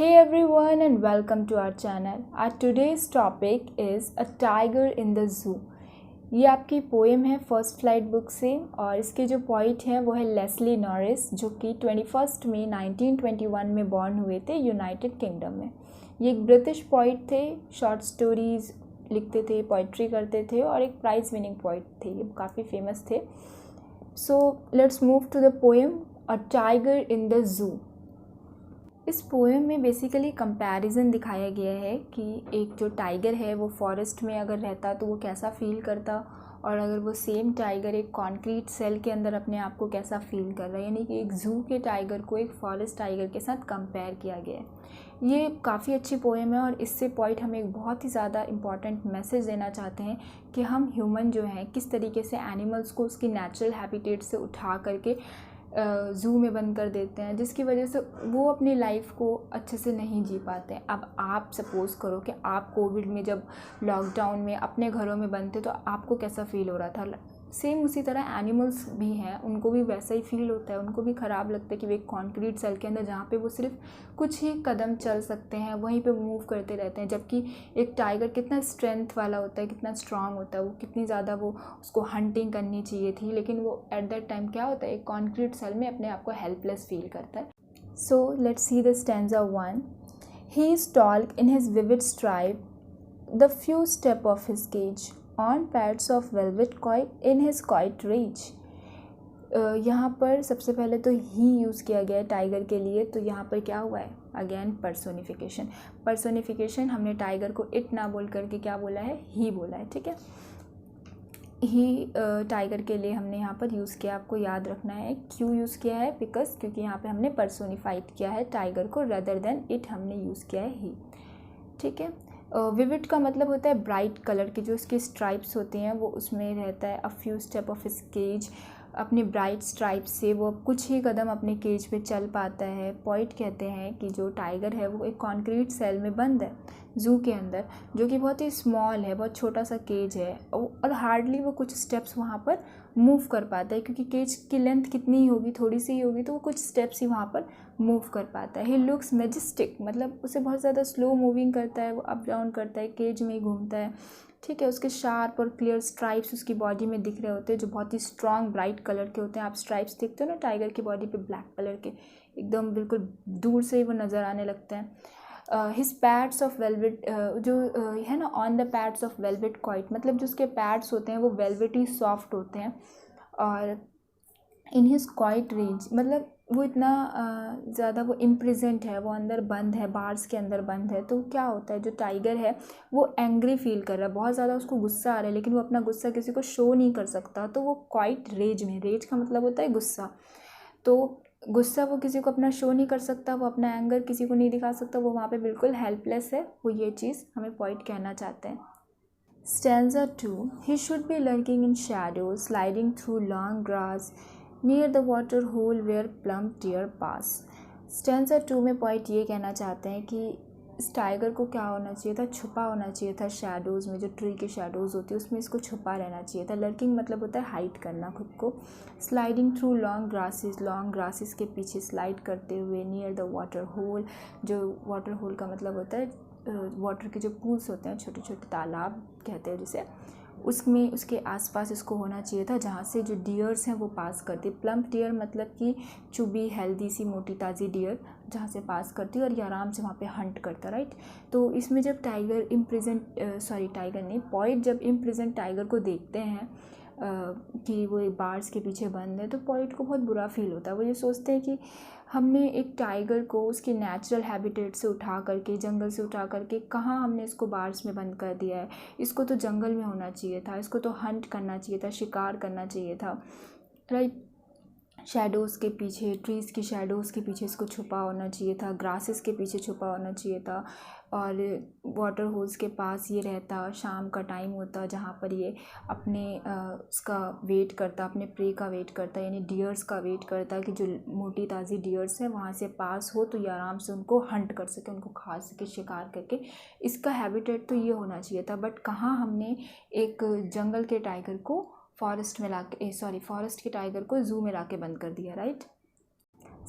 Hey everyone and welcome to our channel. Our today's topic is A Tiger in the Zoo. ये आपकी poem है first flight book से और इसके जो पोइट हैं वो है लेस्ली नॉरिस, जो कि 21 मई 1921 में बॉर्न हुए थे यूनाइटेड किंगडम में। ये एक ब्रिटिश पोइट थे, शॉर्ट स्टोरीज़ लिखते थे, पोइट्री करते थे और एक प्राइज़ विनिंग पोइट थे। ये काफ़ी फेमस थे। So let's move to the poem a tiger in the zoo. इस पोएम में बेसिकली कंपैरिजन दिखाया गया है कि एक जो टाइगर है वो फॉरेस्ट में अगर रहता तो वो कैसा फील करता, और अगर वो सेम टाइगर एक कॉन्क्रीट सेल के अंदर अपने आप को कैसा फील कर रहा है। यानी कि एक ज़ू के टाइगर को एक फॉरेस्ट टाइगर के साथ कंपेयर किया गया है। ये काफ़ी अच्छी पोएम है और इससे पोइट हमें एक बहुत ही ज़्यादा इम्पॉर्टेंट मैसेज देना चाहते हैं कि हम ह्यूमन जो हैं किस तरीके से एनिमल्स को उसकी नेचुरल हैबिटेट से उठा करके ज़ू में बंद कर देते हैं, जिसकी वजह से वो अपनी लाइफ को अच्छे से नहीं जी पाते हैं। अब आप सपोज़ करो कि आप कोविड में जब लॉकडाउन में अपने घरों में बंद थे तो आपको कैसा फ़ील हो रहा था। सेम उसी तरह एनिमल्स भी हैं, उनको भी वैसा ही फील होता है। उनको भी ख़राब लगता है कि वे एक कॉन्क्रीट सेल के अंदर जहाँ पे वो सिर्फ कुछ ही कदम चल सकते हैं वहीं पे मूव करते रहते हैं, जबकि एक टाइगर कितना स्ट्रेंथ वाला होता है, कितना स्ट्रांग होता है, वो कितनी ज़्यादा वो उसको हंटिंग करनी चाहिए थी, लेकिन वो एट दैट टाइम क्या होता है, एक कॉन्क्रीट सेल में अपने आप को हेल्पलेस फील करता है। So let's see the stanza 1. He stalked in his vivid stripe the few step of his cage, on pads of velvet coiled in his quiet reach. यहाँ पर सबसे पहले तो ही यूज़ किया गया है टाइगर के लिए, तो यहाँ पर क्या हुआ है, अगेन पर्सोनिफिकेशन। हमने टाइगर को इट ना बोल करके क्या बोला है, ही बोला है। ठीक है, ही टाइगर के लिए हमने यहाँ पर यूज़ किया। आपको याद रखना है क्यों यूज़ किया है, बिकॉज क्योंकि यहाँ पे हमने पर्सोनिफाइड किया है टाइगर को, रदर देन इट हमने यूज़ किया है ही। ठीक है, विविड का मतलब होता है ब्राइट कलर की, जो इसकी स्ट्राइप्स होती हैं वो उसमें रहता है। A few step of his cage, अपनी ब्राइट स्ट्राइप से वो कुछ ही कदम अपने केज पे चल पाता है। पॉइंट कहते हैं कि जो टाइगर है वो एक कॉन्क्रीट सेल में बंद है ज़ू के अंदर, जो कि बहुत ही स्मॉल है, बहुत छोटा सा केज है, और हार्डली वो कुछ स्टेप्स वहाँ पर मूव कर पाता है, क्योंकि केज की लेंथ कितनी ही होगी, थोड़ी सी ही होगी, तो वो कुछ स्टेप्स ही वहाँ पर मूव कर पाता है। ही लुक्स मैजेस्टिक, मतलब उसे बहुत ज़्यादा स्लो मूविंग करता है, वो अप डाउन करता है, केज में ही घूमता है। ठीक है, उसके शार्प और क्लियर स्ट्राइप्स उसकी बॉडी में दिख रहे होते हैं, जो बहुत ही स्ट्रॉन्ग ब्राइट कलर के होते हैं। आप स्ट्राइप्स देखते हो ना टाइगर की बॉडी पे, ब्लैक कलर के, एकदम बिल्कुल दूर से ही वो नज़र आने लगते हैं। हिज पैड्स ऑफ वेलवेट, जो है ना, on the pads of velvet quite, मतलब जो उसके पैड्स होते हैं वो वेलवेटी सॉफ्ट होते हैं। और इन हिज क्वाइट रेंज, मतलब वो इतना ज़्यादा वो इम्प्रिजेंट है, वो अंदर बंद है, बार्स के अंदर बंद है। तो क्या होता है, जो टाइगर है वो एंग्री फील कर रहा है, बहुत ज़्यादा उसको गुस्सा आ रहा है, लेकिन वो अपना गुस्सा किसी को शो नहीं कर सकता, तो वो क्वाइट रेज में, रेज का मतलब होता है गुस्सा, तो गुस्सा वो किसी को अपना शो नहीं कर सकता, वो अपना एंगर किसी को नहीं दिखा सकता, वो वहाँ पे बिल्कुल हेल्पलेस है। वो ये चीज़ हमें पॉइंट कहना चाहते हैं। Stanza 2. He should be lurking in shadows, sliding through long grass, near the water hole where plump deer pass. Stanza 2 में पॉइंट ये कहना चाहते हैं कि इस टाइगर को क्या होना चाहिए था, छुपा होना चाहिए था शैडोज़ में, जो ट्री के शैडोज़ होती है उसमें इसको छुपा रहना चाहिए था। लर्किंग मतलब होता है हाइड करना खुद को। स्लाइडिंग थ्रू लॉन्ग ग्रासेस के पीछे स्लाइड करते हुए, नियर द वाटर होल, जो वाटर होल का मतलब होता है वाटर के जो पूल्स होते हैं, छोटे छोटे तालाब कहते हैं जिसे, उसमें उसके आसपास इसको होना चाहिए था, जहाँ से जो डियर्स हैं वो पास करती। प्लम्प डियर मतलब कि चुबी हेल्दी सी मोटी ताज़ी डियर, जहाँ से पास करती और ये आराम से वहाँ पे हंट करता, राइट। तो इसमें जब पॉइट जब इम्प्रिजेंट टाइगर को देखते हैं कि वो एक बार्स के पीछे बंद है, तो पॉइट को बहुत बुरा फील होता है। वो ये सोचते हैं कि हमने एक टाइगर को उसकी नेचुरल हैबिटेट से उठा करके, जंगल से उठा करके, कहाँ हमने इसको बार्स में बंद कर दिया है। इसको तो जंगल में होना चाहिए था, इसको तो हंट करना चाहिए था, शिकार करना चाहिए था, राइट। शैडोज़ के पीछे, ट्रीज़ की शैडोज़ के पीछे इसको छुपा होना चाहिए था, ग्रासेस के पीछे छुपा होना चाहिए था, और वाटर होल्स के पास ये रहता। शाम का टाइम होता जहाँ पर ये अपने उसका वेट करता, अपने प्रे का वेट करता, यानी डियर्स का वेट करता कि जो मोटी ताज़ी डियर्स है वहाँ से पास हो, तो ये आराम से उनको हंट कर सके, उनको खा सके, शिकार करके। इसका हैबिटेट तो ये होना चाहिए था, बट कहाँ हमने एक जंगल के टाइगर को फॉरेस्ट के टाइगर को ज़ू में ला के बंद कर दिया, right.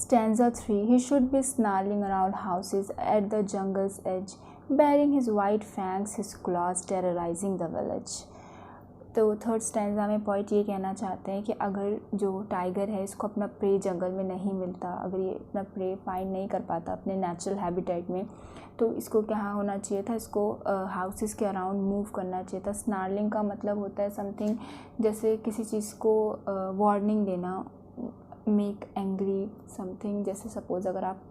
Stanza 3. He should be snarling around houses at the jungle's edge, baring his white fangs, his claws terrorizing the village. तो थर्ड स्टैंजा में पॉइंट ये कहना चाहते हैं कि अगर जो टाइगर है इसको अपना प्रे जंगल में नहीं मिलता, अगर ये अपना प्रे फाइंड नहीं कर पाता अपने नेचुरल हैबिटेट में, तो इसको क्या होना चाहिए था, इसको हाउसेस के अराउंड मूव करना चाहिए था। स्नार्लिंग का मतलब होता है समथिंग, जैसे किसी चीज़ को वार्निंग देना, मेक एंग्री समथिंग। जैसे सपोज़ अगर आप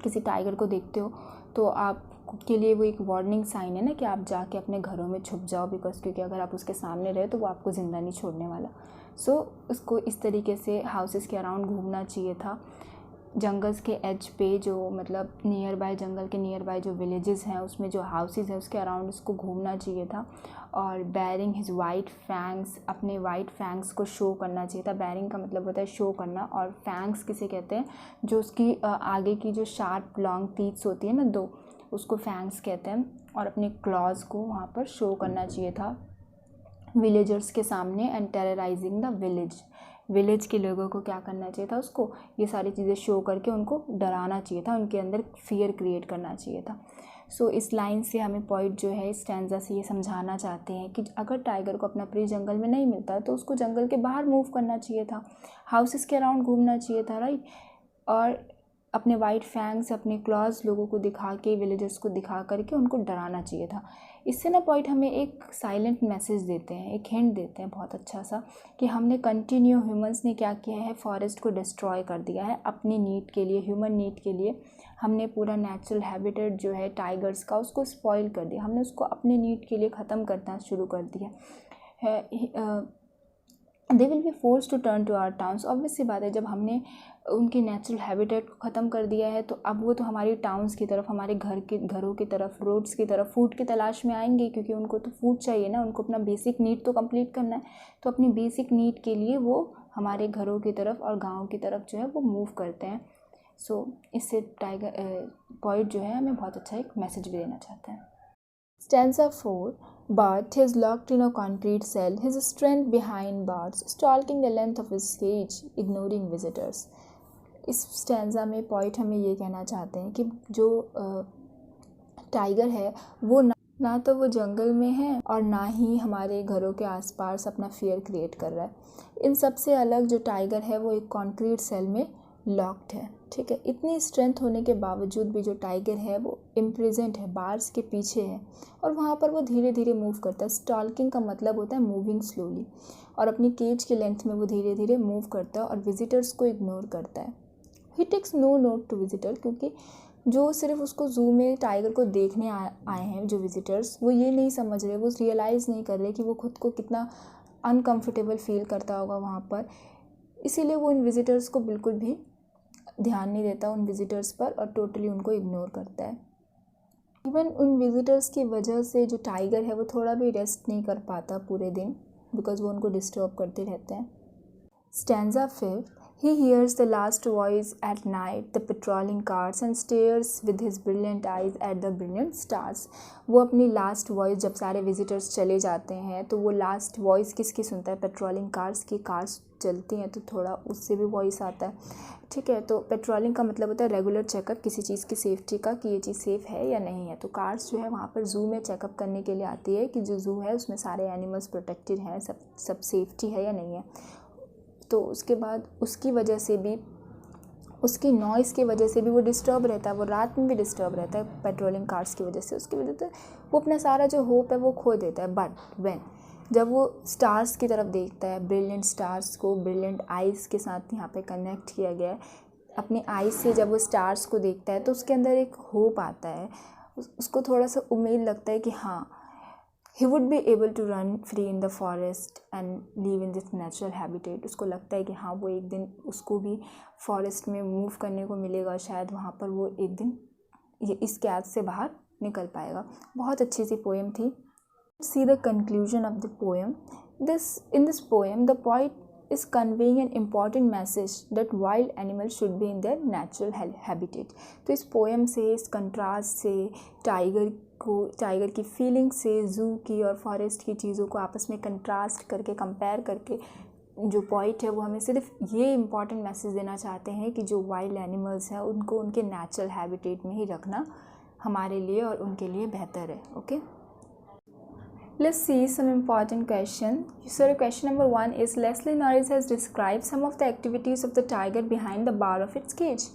किसी टाइगर को देखते हो तो आप के लिए वो एक वार्निंग साइन है ना कि आप जाके अपने घरों में छुप जाओ, बिकॉज क्योंकि अगर आप उसके सामने रहे तो वो आपको ज़िंदा नहीं छोड़ने वाला। सो उसको इस तरीके से हाउसेस के अराउंड घूमना चाहिए था। जंगल्स के एज पे, जो मतलब नियर बाय, जंगल के नियर बाय जो विलेजेस हैं उसमें जो हाउसेस हैं उसके अराउंड उसको घूमना चाहिए था। और बैरिंग हिज वाइट फैंग्स, अपने वाइट फैंग्स को शो करना चाहिए था। बैरिंग का मतलब होता है शो करना, और फैंग्स किसे कहते हैं, जो उसकी आगे की जो शार्प लॉन्ग टीथ्स होती है ना दो, उसको फैंग्स कहते हैं। और अपने क्लॉज को वहाँ पर शो करना चाहिए था विलेजर्स के सामने, एंड टेरराइजिंग द विलेज के लोगों को क्या करना चाहिए था, उसको ये सारी चीज़ें शो करके उनको डराना चाहिए था, उनके अंदर फियर क्रिएट करना चाहिए था। सो इस लाइन से हमें पॉइंट जो है स्टैंजा से ये समझाना चाहते हैं कि अगर टाइगर को अपना प्रे जंगल में नहीं मिलता तो उसको जंगल के बाहर मूव करना चाहिए था, हाउसेस के अराउंड घूमना चाहिए था, राइट। और अपने वाइट फैंग्स, अपने क्लॉज लोगों को दिखा के, विलेजर्स को दिखा करके उनको डराना चाहिए था। इससे ना पॉइंट हमें एक साइलेंट मैसेज देते हैं, एक हिंट देते हैं बहुत अच्छा सा, कि हमने कंटिन्यू ह्यूमंस ने क्या किया है, फॉरेस्ट को डिस्ट्रॉय कर दिया है अपनी नीड के लिए, ह्यूमन नीड के लिए। हमने पूरा नेचुरल हैबिटेट जो है टाइगर्स का उसको स्पॉइल कर दिया, हमने उसको अपने नीड के लिए ख़त्म करना शुरू कर दिया है। They will be force to turn to our towns. Obvious सी बात है, जब हमने उनके नेचुरल हैबिटेट को ख़त्म कर दिया है तो अब वो तो हमारी टाउन्स की तरफ, हमारे घरों की तरफ, रोड्स की तरफ फूड की तलाश में आएंगे, क्योंकि उनको तो फूड चाहिए ना, उनको अपना बेसिक नीड तो कंप्लीट करना है। तो अपनी बेसिक नीड के लिए वो हमारे घरों की तरफ और गाँव की तरफ जो है वो मूव करते हैं। सो इससे टाइगर पॉइंट जो है हमें बहुत अच्छा एक मैसेज भी देना चाहता है। Stanza 4. But he is locked in a concrete cell, his strength behind bars, stalking the length of his cage, ignoring visitors. इस स्टैंजा में पॉइंट हमें ये कहना चाहते हैं कि जो टाइगर है वो ना तो वो जंगल में है और ना ही हमारे घरों के आसपास अपना फियर क्रिएट कर रहा है। इन सब से अलग जो टाइगर है वो एक कॉन्क्रीट सेल में लॉक्ड है, ठीक है। इतनी स्ट्रेंथ होने के बावजूद भी जो टाइगर है वो इम्प्रिजेंट है, बार्स के पीछे है, और वहाँ पर वो धीरे धीरे मूव करता है। स्टॉल्किंग का मतलब होता है मूविंग स्लोली, और अपनी केज के लेंथ में वो धीरे धीरे मूव करता है और विजिटर्स को इग्नोर करता है। He takes no note to visitor, क्योंकि जो सिर्फ उसको जू में टाइगर को देखने आए हैं जो विजिटर्स, वो ये नहीं समझ रहे, वो रियलाइज़ नहीं कर रहे कि वो खुद को कितना अनकम्फर्टेबल फील करता होगा वहाँ पर। इसीलिए वो इन विजिटर्स को बिल्कुल भी ध्यान नहीं देता उन विजिटर्स पर, और टोटली उनको इग्नोर करता है। इवन उन विजिटर्स की वजह से जो टाइगर है वो थोड़ा भी रेस्ट नहीं कर पाता पूरे दिन, बिकॉज वो उनको डिस्टर्ब करते रहते हैं। Stanza 5. He hears the last voice at night, the patrolling cars, and stares with his brilliant eyes at the brilliant stars. वो अपनी लास्ट वॉइस, जब सारे विजिटर्स चले जाते हैं तो वो लास्ट वॉइस किसकी सुनता है, पेट्रोलिंग कार्स की। कार्स चलती हैं तो थोड़ा उससे भी वॉइस आता है, ठीक है। तो पेट्रोलिंग का मतलब होता है रेगुलर चेकअप किसी चीज़ की सेफ्टी का, कि ये चीज़ सेफ़ है या नहीं है। तो कार्स जो है वहाँ पर ज़ू में चेकअप करने के लिए आती है कि जो ज़ू है उसमें सारे एनिमल्स प्रोटेक्टेड हैं, सब सेफ्टी है या नहीं है। तो उसके बाद उसकी वजह से भी, उसकी नॉइज़ की वजह से भी वो डिस्टर्ब रहता है, वो रात में भी डिस्टर्ब रहता है पेट्रोलिंग कार्स की वजह से। उसकी वजह से वो अपना सारा जो होप है वो खो देता है। बट व्हेन, जब वो स्टार्स की तरफ देखता है, ब्रिलियंट स्टार्स को ब्रिलियंट आइज़ के साथ यहाँ पे कनेक्ट किया गया है, अपनी आइज़ से जब वो स्टार्स को देखता है तो उसके अंदर एक होप आता है, उसको थोड़ा सा उम्मीद लगता है कि हाँ, he would be able to run free in the forest and live in this natural habitat. उसको लगता है कि हाँ, वो एक दिन उसको भी फॉरेस्ट में मूव करने को मिलेगा, शायद वहाँ पर वो एक दिन ये इस कैद से बाहर निकल पाएगा। बहुत अच्छी सी पोएम थी। See the conclusion of the poem. In this poem, the poet is conveying an important message that wild animals should be in their natural habitat. तो इस पोएम से, इस कंट्रास्ट से, टाइगर की फीलिंग से, ज़ू की और फॉरेस्ट की चीज़ों को आपस में कंट्रास्ट करके, कंपेयर करके जो पॉइट है वो हमें सिर्फ ये इम्पॉर्टेंट मैसेज देना चाहते हैं कि जो वाइल्ड एनिमल्स हैं उनको उनके नेचुरल हैबिटेट में ही रखना हमारे लिए और उनके लिए बेहतर है. Okay, let's see some important question. So question number 1 is Leslie Norris has described some of the activities of the tiger behind the bar of its cage.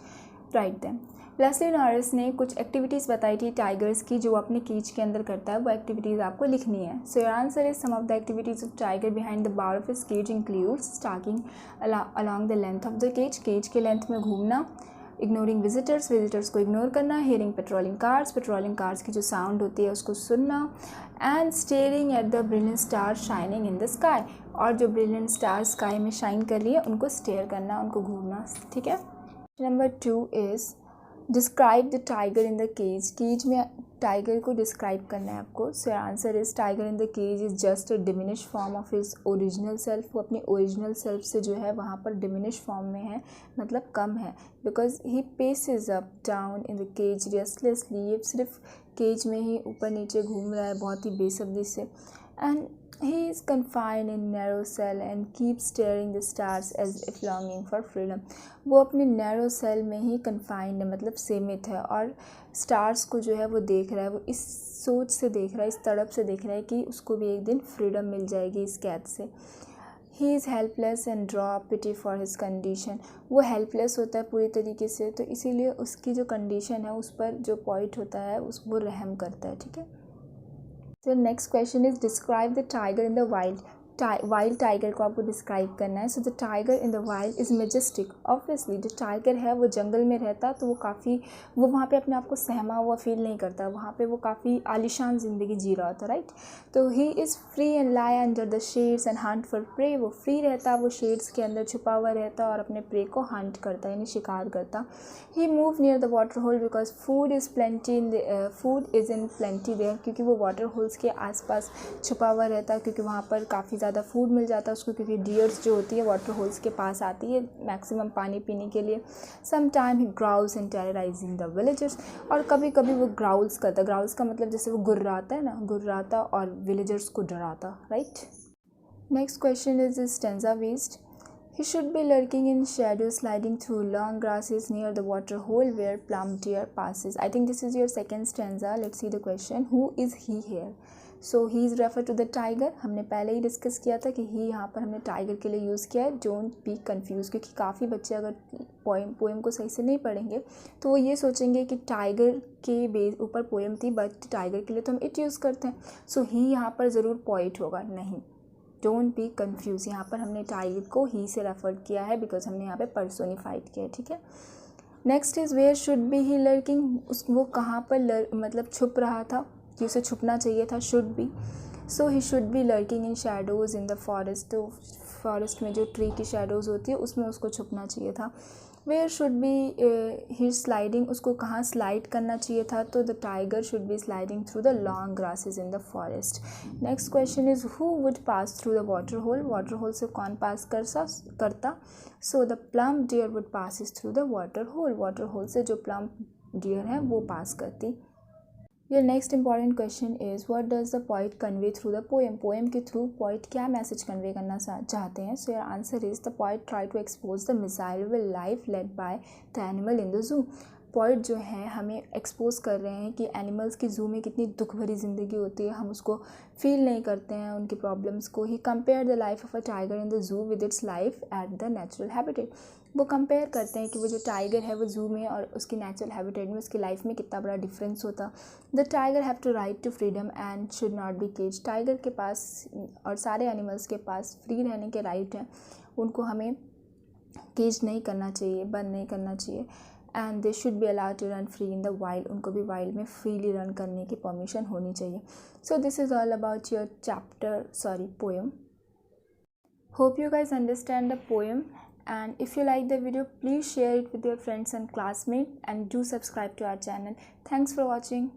Write them. Leslie Norris ने कुछ activities बताई थी tigers की जो अपने cage के अंदर करता है. वो एक्टिविटीज़ आपको लिखनी है. So your answer is some of the activities of tiger behind the bar of his cage includes stalking along the length of the cage, cage के लेंथ में घूमना, इग्नोरिंग विजिटर्स, विजिटर्स को इग्नोर करना, hearing patrolling cars, patrolling cars की जो sound होती है उसको सुनना, and staring at the brilliant star shining in the sky, और जो ब्रिलियंट स्टार स्काई में शाइन कर रही है उनको स्टेयर करना, उनको घूरना. ठीक है. Number 2 is describe the tiger in the cage. Cage में टाइगर को डिस्क्राइब करना है आपको. So answer is tiger in the cage is just a diminish form of his original self. वो अपनी ओरिजिनल सेल्फ से जो है वहाँ पर डिमिनिश फॉर्म में है, मतलब कम है. Because he paces up down in the cage restlessly. ये सिर्फ केज में ही ऊपर नीचे घूम रहा है बहुत ही बेसब्री से. And he is confined in narrow cell and keeps staring the stars as if longing for freedom. वो अपने narrow cell में ही confined है, मतलब सीमित है, और stars को जो है वो देख रहा है. वो इस सोच से देख रहा है, इस तड़प से देख रहा है कि उसको भी एक दिन फ्रीडम मिल जाएगी इस कैद से. He is helpless and draw pity for his condition. वो हेल्पलेस होता है पूरी तरीके से, तो इसीलिए उसकी जो कंडीशन है उस पर जो पॉइंट होता है वो रहम करता है. ठीक है. तो next question is describe the tiger in the wild. Wild tiger को आपको डिस्क्राइब करना है. So the tiger in the wild is Majestic. Obviously जो टाइगर है वो जंगल में रहता तो वो वहाँ पे अपने आप को सहमा हुआ फील नहीं करता. वहाँ पे वो काफ़ी आलिशान ज़िंदगी जी रहा होता. राइट. तो he is free and lie under the shades and hunt for prey. वो फ्री रहता, वो शेड्स के अंदर छुपा हुआ रहता और अपने प्रे को हंट करता, यानी शिकार करता. He move near the water hole because food is in plenty there. क्योंकि वो वाटर होल्स के आसपास छुपा हुआ रहता, क्योंकि वहाँ पर काफ़ी ज़्यादा फूड मिल जाता है उसको, क्योंकि डियर्स जो होती है वाटर होल्स के पास आती है मैक्सिमम पानी पीने के लिए. Some time he growls and terrorising the villagers. और कभी कभी वो ग्राउल्स करता. ग्राउल्स का मतलब जैसे वो गुर्राता है ना, गुर्राता और विलेजर्स को डराता. Right. Next question is stanza west. He should be lurking in shadow, sliding through long grasses near the water hole where plum deer passes. I think this is your second stanza. Let's see the question. Who is he here? So he is referred to the tiger. हमने पहले ही discuss किया था कि ही यहाँ पर हमने tiger के लिए यूज़ किया है. डोंट बी कन्फ्यूज, क्योंकि काफ़ी बच्चे अगर पोएम को सही से नहीं पढ़ेंगे तो वो ये सोचेंगे कि टाइगर के बेस ऊपर पोएम थी, बट टाइगर के लिए तो हम इट यूज़ करते हैं. सो ही यहाँ पर ज़रूर पॉइंट होगा. नहीं, डोंट बी कन्फ्यूज़. यहाँ पर हमने टाइगर को ही से रेफर किया है बिकॉज हमने यहाँ पे पर्सोनिफाइड किया है. ठीक है. Next is where should be he lurking. वो कहाँ पर मतलब छुप रहा था, कि उसे छुपना चाहिए था. Should be. So he should be lurking in shadows in the forest. तो फॉरेस्ट में जो ट्री की शैडोज़ होती है उसमें उसको छुपना चाहिए था. Where should be he sliding. उसको कहाँ स्लाइड करना चाहिए था, तो the tiger should be sliding through the long grasses in the forest. Next question is who would pass through the water hole. Water hole से कौन पास करता. सो the plum deer would passes through the water hole. Water hole से जो plum deer है वो pass करती. Your next important question is what does the poet convey through the poem. Poem के थ्रू पोइट क्या मैसेज कन्वे करना चाहते हैं. So your answer is the poet try to expose the miserable life led by the animal in the zoo. Poet जो है हमें expose कर रहे हैं कि एनिमल्स की जू में कितनी दुख भरी ज़िंदगी होती है, हम उसको फील नहीं करते हैं उनकी प्रॉब्लम्स को. He compare the life of a tiger in the zoo with its life at the natural habitat. वो कंपेयर करते हैं कि वो जो टाइगर है वो जू में और उसकी नेचुरल हैबिटेट में, उसकी लाइफ में कितना बड़ा डिफरेंस होता. The tiger have to right to freedom and should not be cage. Tiger के पास और सारे एनिमल्स के पास फ्री रहने के राइट हैं, उनको हमें केज नहीं करना चाहिए, बंद नहीं करना चाहिए. And they should be allowed to run free in the wild. उनको भी वाइल्ड में फ्रीली रन करने की परमिशन होनी चाहिए. So this is all about your poem. Hope you guys understand the poem, and if you like the video, please share it with your friends and classmates, and do subscribe to our channel. Thanks for watching.